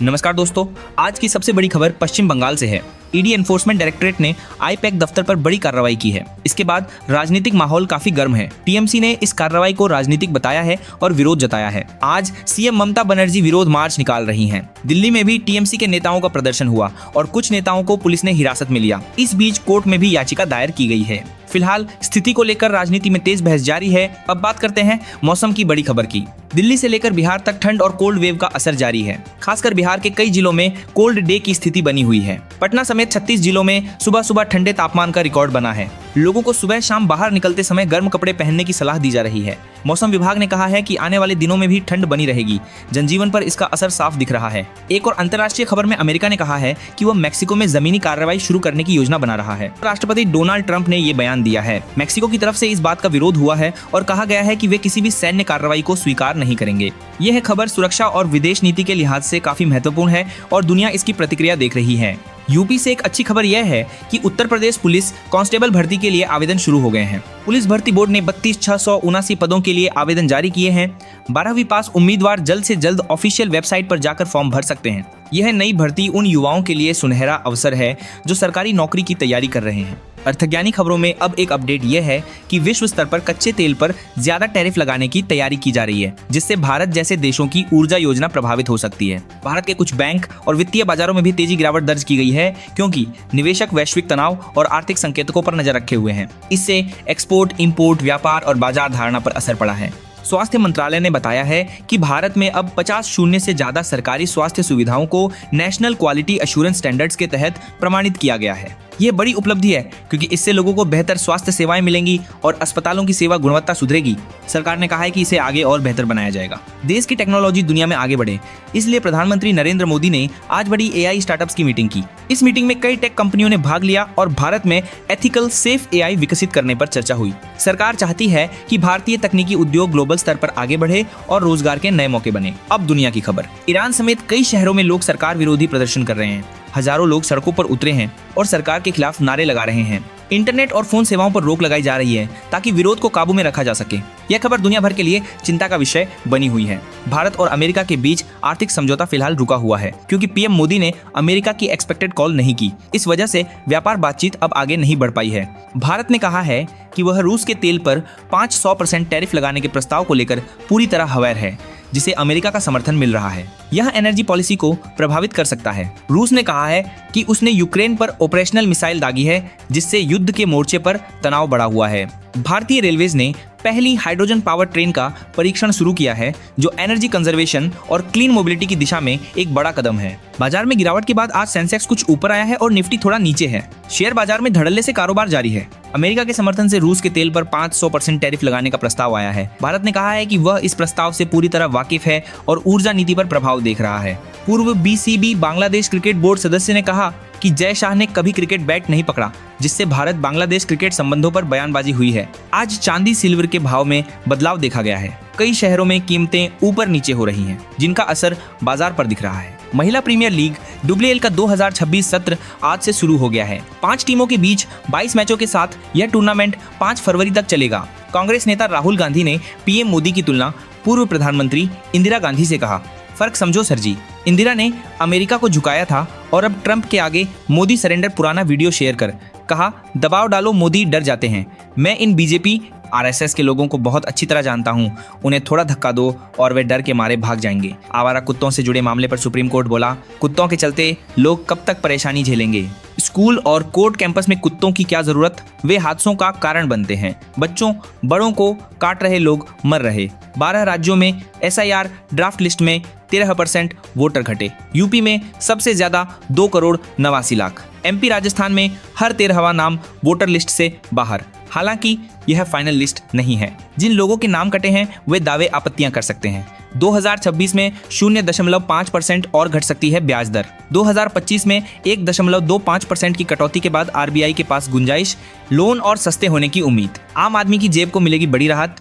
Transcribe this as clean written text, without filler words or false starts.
नमस्कार दोस्तों, आज की सबसे बड़ी खबर पश्चिम बंगाल से है। ईडी एनफोर्समेंट डायरेक्टरेट ने आईपैक दफ्तर पर बड़ी कार्रवाई की है। इसके बाद राजनीतिक माहौल काफी गर्म है। टीएमसी ने इस कार्रवाई को राजनीतिक बताया है और विरोध जताया है। आज सीएम ममता बनर्जी विरोध मार्च निकाल रही हैं। दिल्ली में भी टीएमसी के नेताओं का प्रदर्शन हुआ और कुछ नेताओं को पुलिस ने हिरासत में लिया। इस बीच कोर्ट में भी याचिका दायर की गई है। फिलहाल स्थिति को लेकर राजनीति में तेज बहस जारी है। अब बात करते हैं मौसम की बड़ी खबर की। दिल्ली से लेकर बिहार तक ठंड और कोल्ड वेव का असर जारी है। खासकर बिहार के कई जिलों में कोल्ड डे की स्थिति बनी हुई है। पटना समेत 36 जिलों में सुबह सुबह ठंडे तापमान का रिकॉर्ड बना है। लोगों को सुबह शाम बाहर निकलते समय गर्म कपड़े पहनने की सलाह दी जा रही है। मौसम विभाग ने कहा है कि आने वाले दिनों में भी ठंड बनी रहेगी। जनजीवन पर इसका असर साफ दिख रहा है। एक और अंतर्राष्ट्रीय खबर में अमेरिका ने कहा है कि वह मैक्सिको में जमीनी कार्रवाई शुरू करने की योजना बना रहा है। राष्ट्रपति डोनाल्ड ट्रंप ने ये बयान दिया है। मैक्सिको की तरफ से इस बात का विरोध हुआ है और कहा गया है कि वे किसी भी सैन्य कार्रवाई को स्वीकार नहीं करेंगे। यह खबर सुरक्षा और विदेश नीति के लिहाज से काफी महत्वपूर्ण है और दुनिया इसकी प्रतिक्रिया देख रही है। यूपी से एक अच्छी खबर यह है कि उत्तर प्रदेश पुलिस कांस्टेबल भर्ती के लिए आवेदन शुरू हो गए हैं। पुलिस भर्ती बोर्ड ने 32,679 पदों के लिए आवेदन जारी किए हैं। 12वीं पास उम्मीदवार जल्द से जल्द ऑफिशियल वेबसाइट पर जाकर फॉर्म भर सकते हैं। यह नई भर्ती उन युवाओं के लिए सुनहरा अवसर है जो सरकारी नौकरी की तैयारी कर रहे हैं। अर्थज्ञानी खबरों में अब एक अपडेट यह है कि विश्व स्तर पर कच्चे तेल पर ज्यादा टैरिफ लगाने की तैयारी की जा रही है, जिससे भारत जैसे देशों की ऊर्जा योजना प्रभावित हो सकती है। भारत के कुछ बैंक और वित्तीय बाजारों में भी तेजी गिरावट दर्ज की गई है, क्योंकि निवेशक वैश्विक तनाव और आर्थिक संकेतकों पर नजर रखे हुए हैं। इससे एक्सपोर्ट, इंपोर्ट, व्यापार और बाजार धारणा पर असर पड़ा है। स्वास्थ्य मंत्रालय ने बताया है कि भारत में अब 50 से ज्यादा सरकारी स्वास्थ्य सुविधाओं को नेशनल क्वालिटी एश्योरेंस स्टैंडर्ड्स के तहत प्रमाणित किया गया है। ये बड़ी उपलब्धि है क्योंकि इससे लोगों को बेहतर स्वास्थ्य सेवाएं मिलेंगी और अस्पतालों की सेवा गुणवत्ता सुधरेगी। सरकार ने कहा है कि इसे आगे और बेहतर बनाया जाएगा। देश की टेक्नोलॉजी दुनिया में आगे बढ़े, इसलिए प्रधानमंत्री नरेंद्र मोदी ने आज बड़ी एआई स्टार्टअप्स की मीटिंग की। इस मीटिंग में कई टेक कंपनियों ने भाग लिया और भारत में एथिकल सेफ एआई विकसित करने पर चर्चा हुई। सरकार चाहती है कि भारतीय तकनीकी उद्योग ग्लोबल स्तर पर आगे बढ़े और रोजगार के नए मौके बने। अब दुनिया की खबर। ईरान समेत कई शहरों में लोग सरकार विरोधी प्रदर्शन कर रहे हैं। हजारों लोग सड़कों पर उतरे हैं और सरकार के खिलाफ नारे लगा रहे हैं। इंटरनेट और फोन सेवाओं पर रोक लगाई जा रही है ताकि विरोध को काबू में रखा जा सके। यह खबर दुनिया भर के लिए चिंता का विषय बनी हुई है। भारत और अमेरिका के बीच आर्थिक समझौता फिलहाल रुका हुआ है क्योंकि पीएम मोदी ने अमेरिका की एक्सपेक्टेड कॉल नहीं की। इस वजह से व्यापार बातचीत अब आगे नहीं बढ़ पाई है। भारत ने कहा है कि वह रूस के तेल पर 500% टैरिफ लगाने के प्रस्ताव को लेकर पूरी तरह अवेयर है, जिसे अमेरिका का समर्थन मिल रहा है। यह एनर्जी पॉलिसी को प्रभावित कर सकता है। रूस ने कहा है कि उसने यूक्रेन पर ऑपरेशनल मिसाइल दागी है, जिससे युद्ध के मोर्चे पर तनाव बढ़ा हुआ है। भारतीय रेलवेज ने पहली हाइड्रोजन पावर ट्रेन का परीक्षण शुरू किया है, जो एनर्जी कंजर्वेशन और क्लीन मोबिलिटी की दिशा में एक बड़ा कदम है। बाजार में गिरावट के बाद आज सेंसेक्स कुछ ऊपर आया है और निफ्टी थोड़ा नीचे है। शेयर बाजार में धड़ल्ले से कारोबार जारी है। अमेरिका के समर्थन से रूस के तेल पर 500% टैरिफ लगाने का प्रस्ताव आया है। भारत ने कहा है कि वह इस प्रस्ताव से पूरी तरह वाकिफ है और ऊर्जा नीति पर प्रभाव देख रहा है। पूर्व बीसीबी बांग्लादेश क्रिकेट बोर्ड सदस्य ने कहा कि जय शाह ने कभी क्रिकेट बैट नहीं पकड़ा, जिससे भारत बांग्लादेश क्रिकेट संबंधों पर बयानबाजी हुई है। आज चांदी सिल्वर के भाव में बदलाव देखा गया है। कई शहरों में कीमतें ऊपर नीचे हो रही हैं, जिनका असर बाजार पर दिख रहा है। महिला प्रीमियर लीग WL का 2026 सत्र आज से शुरू हो गया है। 5 टीमों के बीच 22 मैचों के साथ यह टूर्नामेंट 5 फरवरी तक चलेगा। कांग्रेस नेता राहुल गांधी ने पीएम मोदी की तुलना पूर्व प्रधानमंत्री इंदिरा गांधी से कहा। फर्क समझो सर जी, इंदिरा ने अमेरिका को झुकाया था और अब ट्रंप के आगे मोदी सरेंडर पुराना वीडियो शेयर कर कहा, दबाव डालो मोदी डर जाते हैं। मैं इन बीजेपी RSS के लोगों को बहुत अच्छी तरह जानता हूं। उन्हें थोड़ा धक्का दो और वे डर के मारे भाग जाएंगे। आवारा कुत्तों से जुड़े मामले पर सुप्रीम कोर्ट बोला, कुत्तों के चलते लोग कब तक परेशानी झेलेंगे। स्कूल और कोर्ट कैंपस में कुत्तों की क्या जरूरत, वे हादसों का कारण बनते हैं। बच्चों बड़ों को काट रहे लोग मर रहे। 12 राज्यों में SIR ड्राफ्ट लिस्ट में 13% वोटर घटे। यूपी में सबसे ज्यादा 2,89,00,000। MP राजस्थान में हर 13वां नाम वोटर लिस्ट से बाहर। हालांकि यह फाइनल लिस्ट नहीं है। जिन लोगों के नाम कटे हैं वे दावे आपत्तियां कर सकते हैं। 2026 में 0.5% और घट सकती है ब्याज दर। 2025 में 1.25% की कटौती के बाद RBI के पास गुंजाइश, लोन और सस्ते होने की उम्मीद। आम आदमी की जेब को मिलेगी बड़ी राहत।